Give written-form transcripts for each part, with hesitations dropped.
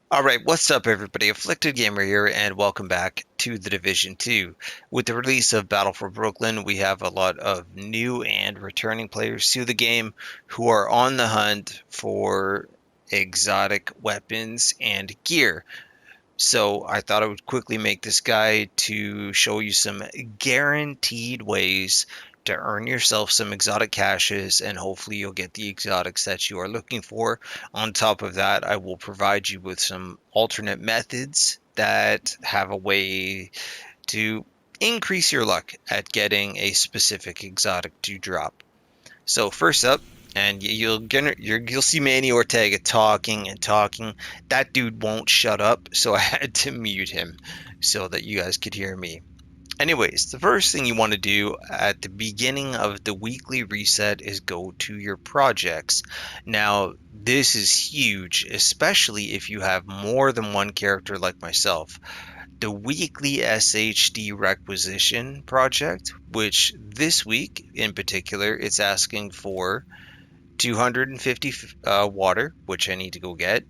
All right, what's up, everybody? Afflicted Gamer here, and welcome back to the Division 2. With the release of Battle for Brooklyn, we have a lot of new and returning players to the game who are on the hunt for exotic weapons and gear. So I thought I would quickly make this guide to show you some guaranteed ways to earn yourself some exotic caches, and hopefully you'll get the exotics that you are looking for. On top of that, I will provide you with some alternate methods that have a way to increase your luck at getting a specific exotic to drop. So first up, and you'll see Manny Ortega talking and talking. That dude won't shut up, so I had to mute him so that you guys could hear me. Anyways, the first thing you want to do at the beginning of the weekly reset is go to your projects. Now, this is huge, especially if you have more than one character like myself. The weekly SHD requisition project, which this week in particular, it's asking for 250 water, which I need to go get,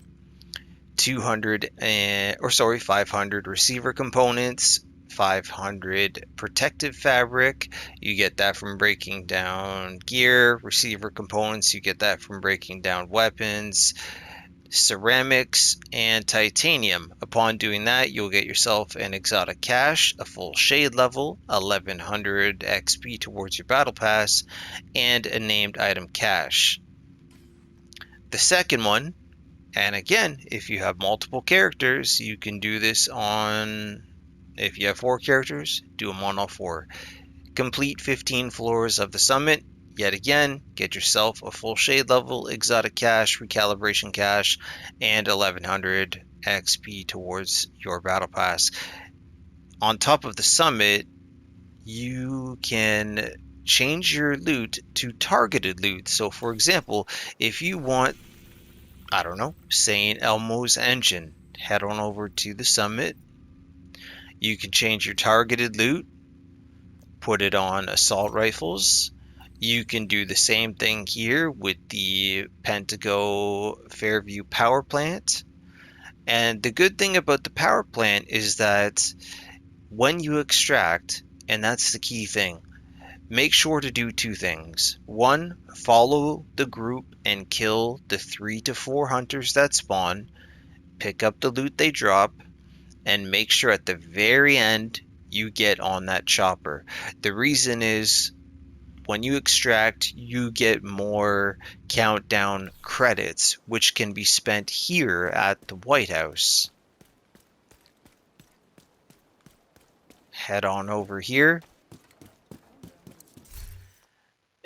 200 or sorry, 500 receiver components, 500 protective fabric. You get that from breaking down gear, receiver components. You get that from breaking down weapons, ceramics, and titanium. Upon doing that, you'll get yourself an exotic cache, a full shade level, 1100 XP towards your battle pass, and a named item cache. The second one, and again, if you have multiple characters, you can do this on, if you have four characters, do them on all four. Complete 15 floors of the summit. Yet again, get yourself a full shade level, exotic cache, recalibration cache, and 1100 XP towards your battle pass. On top of the summit, you can change your loot to targeted loot. So, for example, if you want, I don't know, St. Elmo's engine, head on over to the summit. You can change your targeted loot, put it on assault rifles. You can do the same thing here with the Pentago Fairview power plant. And the good thing about the power plant is that when you extract, and that's the key thing, make sure to do two things. One, follow the group and kill the 3 to 4 hunters that spawn, pick up the loot they drop, and make sure at the very end you get on that chopper. The reason is when you extract, you get more countdown credits, which can be spent here at the White House. Head on over here.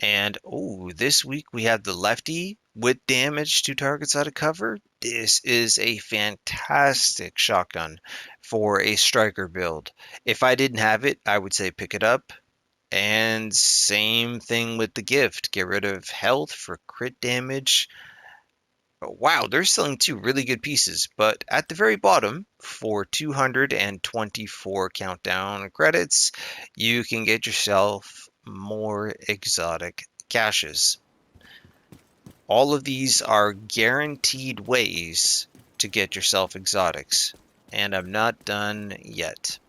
And oh, this week we have the lefty with damage to targets out of cover. This is a fantastic shotgun for a striker build. If I didn't have it, I would say pick it up. And same thing with the gift. Get rid of health for crit damage. Wow, they're selling two really good pieces, but at the very bottom, for 224 countdown credits, you can get yourself more exotic caches. All of these are guaranteed ways to get yourself exotics, and I'm not done yet.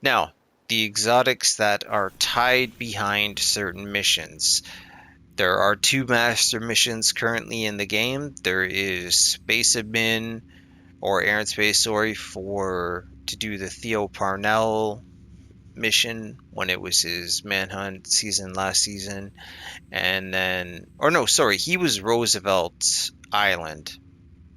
Now, the exotics that are tied behind certain missions. There are two master missions currently in the game. There is Space Admin or Air and Space, sorry, for to do the Theo Parnell mission when it was his manhunt season last season. And then, or no, sorry, he was Roosevelt Island.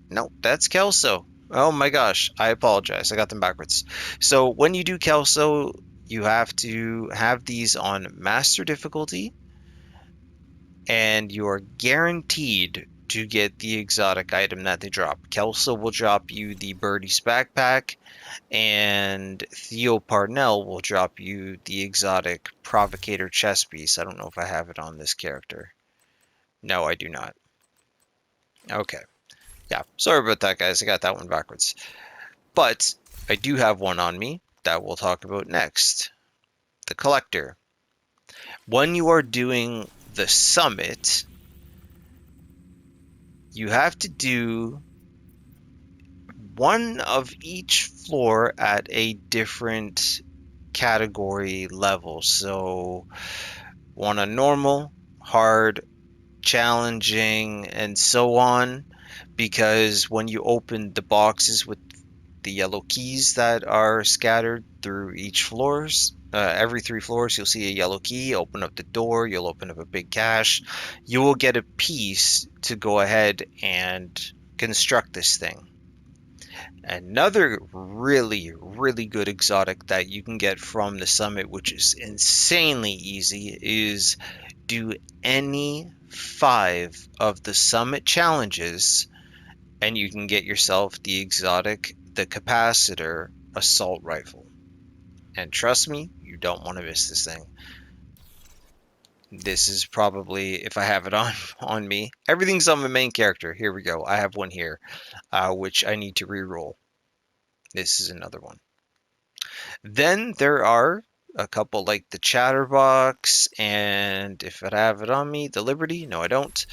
No, that's Kelso. Oh my gosh, I apologize. I got them backwards. So when you do Kelso, you have to have these on master difficulty, and you are guaranteed to get the exotic item that they drop. Kelso will drop you the Birdie's backpack, and Theo Parnell will drop you the exotic Provocator chest piece. I don't know if I have it on this character. No, I do not. Okay. Yeah, sorry about that, guys. I got that one backwards. But I do have one on me that we'll talk about next. The Collector. When you are doing the summit, you have to do one of each floor at a different category level. So one on normal, hard, challenging, and so on. Because when you open the boxes with the yellow keys that are scattered through each floors, every 3 floors, you'll see a yellow key. Open up the door, you'll open up a big cache. You will get a piece to go ahead and construct this thing. Another really, really good exotic that you can get from the summit, which is insanely easy, is do any 5 of the summit challenges, and you can get yourself the exotic, the capacitor assault rifle. And trust me, you don't want to miss this thing. This is probably, if I have it on me, everything's on my main character. Here we go. I have one here, which I need to re-roll. This is another one. Then there are a couple like the Chatterbox, and if I have it on me, the Liberty. No, I don't.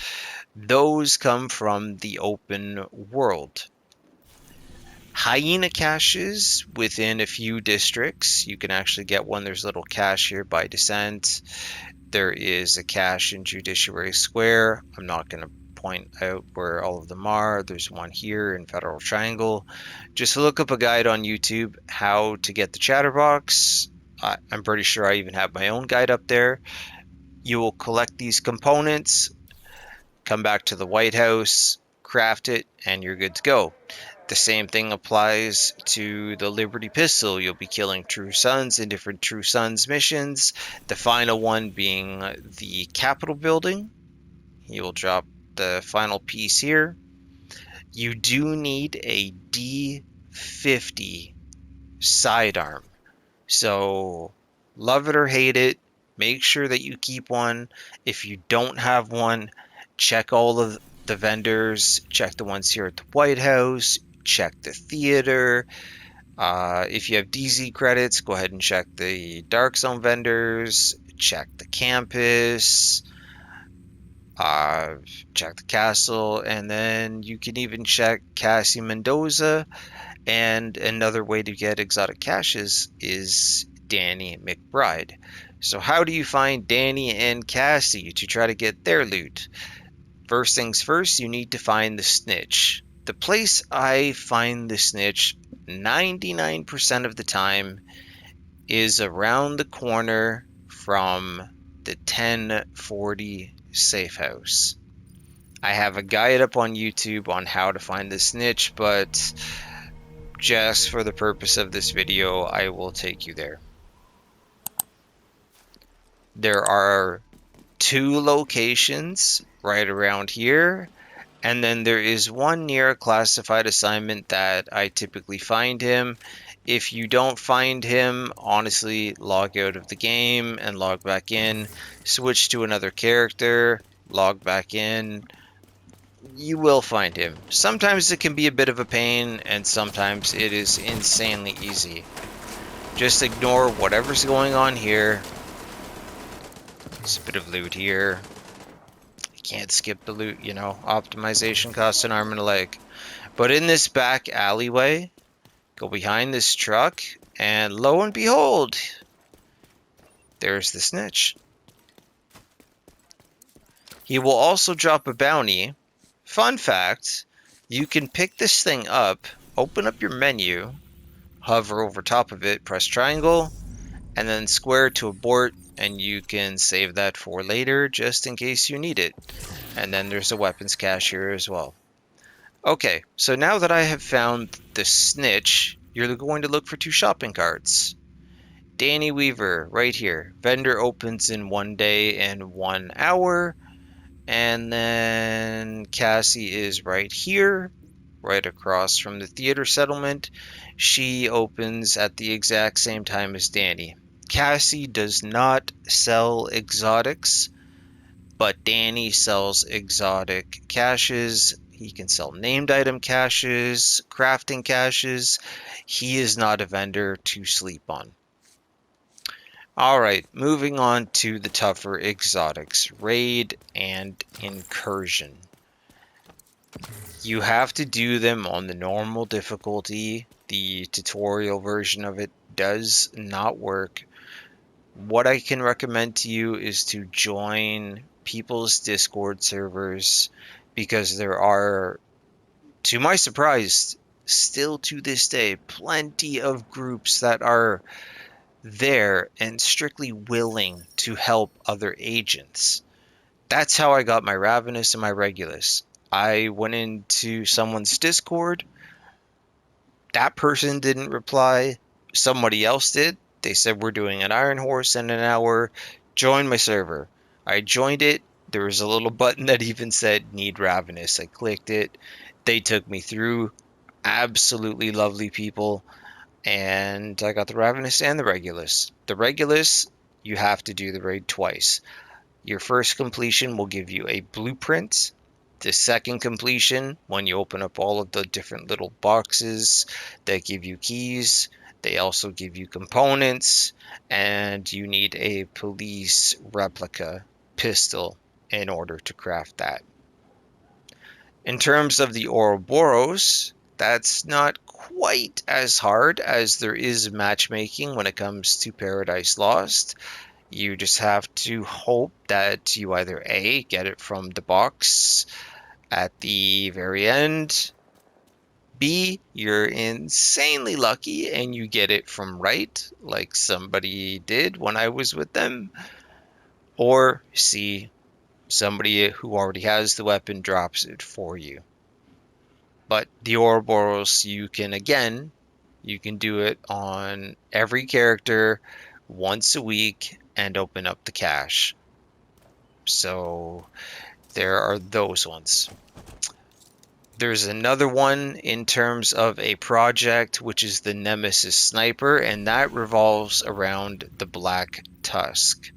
Those come from the open world. Hyena caches within a few districts. You can actually get one. There's a little cache here by Descent. There is a cache in Judiciary Square. I'm not going to point out where all of them are. There's one here in Federal Triangle. Just look up a guide on YouTube, how to get the Chatterbox. I'm pretty sure I even have my own guide up there. You will collect these components, come back to the White House, craft it, and you're good to go. The same thing applies to the Liberty Pistol. You'll be killing True Sons in different True Sons missions. The final one being the Capitol building. You'll drop the final piece here. You do need a D50 sidearm. So love it or hate it, make sure that you keep one. If you don't have one, check all of the vendors, check the ones here at the White House, check the theater. If you have DZ credits, go ahead and check the Dark Zone vendors, check the campus, check the castle, and then you can even check Cassie Mendoza. And another way to get exotic caches is Danny McBride. So how do you find Danny and Cassie to try to get their loot? First things first, you need to find the snitch. The place I find the snitch 99% of the time is around the corner from the 1040 safe house. I have a guide up on YouTube on how to find the snitch, but just for the purpose of this video, I will take you there. There are 2 locations right around here, and then there is one near a classified assignment that I typically find him. If you don't find him, honestly, log out of the game and log back in, switch to another character, log back in. You will find him. Sometimes it can be a bit of a pain, and sometimes it is insanely easy. Just ignore whatever's going on here. There's a bit of loot here. You can't skip the loot, you know. Optimization costs an arm and a leg. But in this back alleyway, go behind this truck, and lo and behold, there's the snitch. He will also drop a bounty. Fun fact, you can pick this thing up, open up your menu, hover over top of it, press triangle, and then square to abort, and you can save that for later just in case you need it. And then there's a weapons cache here as well. Okay, so now that I have found the snitch, you're going to look for 2 shopping carts. Danny Weaver, right here. Vendor opens in 1 day and 1 hour. And then Cassie is right here, right across from the theater settlement. She opens at the exact same time as Danny. Cassie does not sell exotics, but Danny sells exotic caches. He can sell named item caches, crafting caches. He is not a vendor to sleep on. Alright, moving on to the tougher exotics, Raid and Incursion. You have to do them on the normal difficulty. The tutorial version of it does not work. What I can recommend to you is to join people's Discord servers because there are, to my surprise, still to this day, plenty of groups that are there and strictly willing to help other agents. That's how I got my Ravenous and my Regulus. I went into someone's Discord. That person didn't reply. Somebody else did. They said, we're doing an Iron Horse in an hour. Join my server. I joined it. There was a little button that even said need Ravenous. I clicked it. They took me through. Absolutely lovely people. And I got the Ravenous and the Regulus. The Regulus, you have to do the raid twice. Your first completion will give you a blueprint. The second completion, when you open up all of the different little boxes that give you keys, they also give you components, and you need a police replica pistol in order to craft that. In terms of the Ouroboros, that's not quite as hard as there is matchmaking when it comes to Paradise Lost. You just have to hope that you either A, get it from the box at the very end, B, you're insanely lucky and you get it from right, like somebody did when I was with them, or C, somebody who already has the weapon drops it for you. But the Ouroboros, you can do it on every character once a week and open up the cache. So there are those ones. There's another one in terms of a project, which is the Nemesis Sniper, and that revolves around the Black Tusk.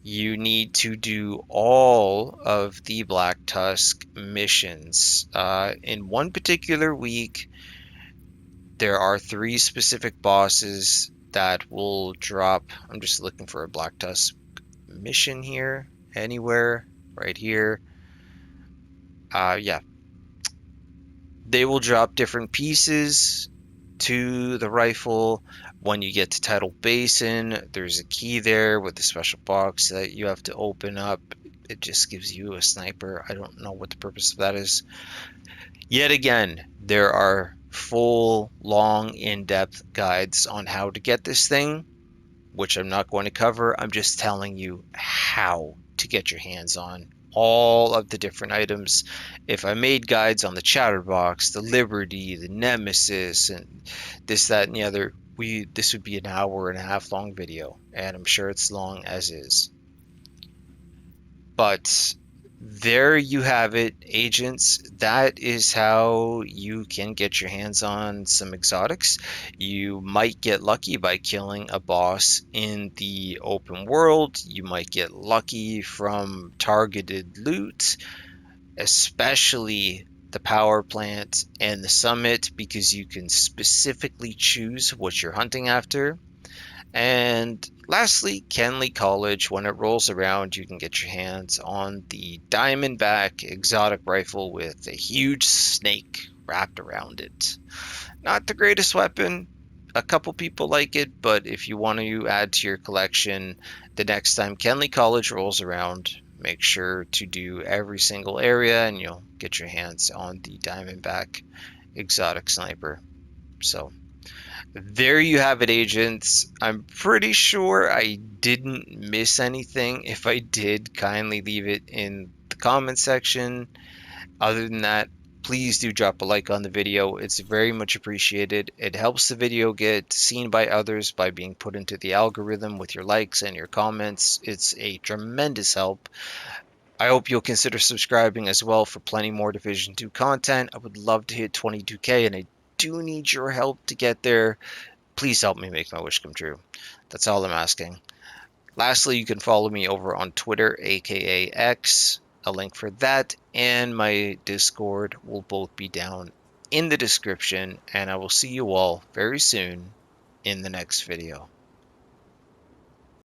You need to do all of the Black Tusk missions. In one particular week, there are 3 specific bosses that will drop. I'm just looking for a Black Tusk mission here, anywhere, right here. Yeah, they will drop different pieces to the rifle. When you get to Tidal Basin, there's a key there with a special box that you have to open up. It just gives you a sniper. I don't know what the purpose of that is. Yet again, there are full, long, in-depth guides on how to get this thing, which I'm not going to cover. I'm just telling you how to get your hands on all of the different items. If I made guides on the Chatterbox, the Liberty, the Nemesis, and this, that, and the other, this would be an hour and a half long video, and I'm sure it's long as is. But there you have it, agents. That is how you can get your hands on some exotics. You might get lucky by killing a boss in the open world. You might get lucky from targeted loot, especially the power plant and the summit, because you can specifically choose what you're hunting after. And lastly, Kenley College, when it rolls around, you can get your hands on the Diamondback exotic rifle with a huge snake wrapped around it. Not the greatest weapon. A couple people like it, but if you want to add to your collection, the next time Kenley College rolls around, make sure to do every single area and you'll get your hands on the Diamondback exotic sniper. So there you have it, agents. I'm pretty sure I didn't miss anything. If I did, kindly leave it in the comment section. Other than that, please do drop a like on the video. It's very much appreciated. It helps the video get seen by others by being put into the algorithm with your likes and your comments. It's a tremendous help. I hope you'll consider subscribing as well for plenty more Division 2 content. I would love to hit 22K, and I do need your help to get there. Please help me make my wish come true. That's all I'm asking. Lastly, you can follow me over on Twitter, aka X. A link for that and my Discord will both be down in the description, and I will see you all very soon in the next video.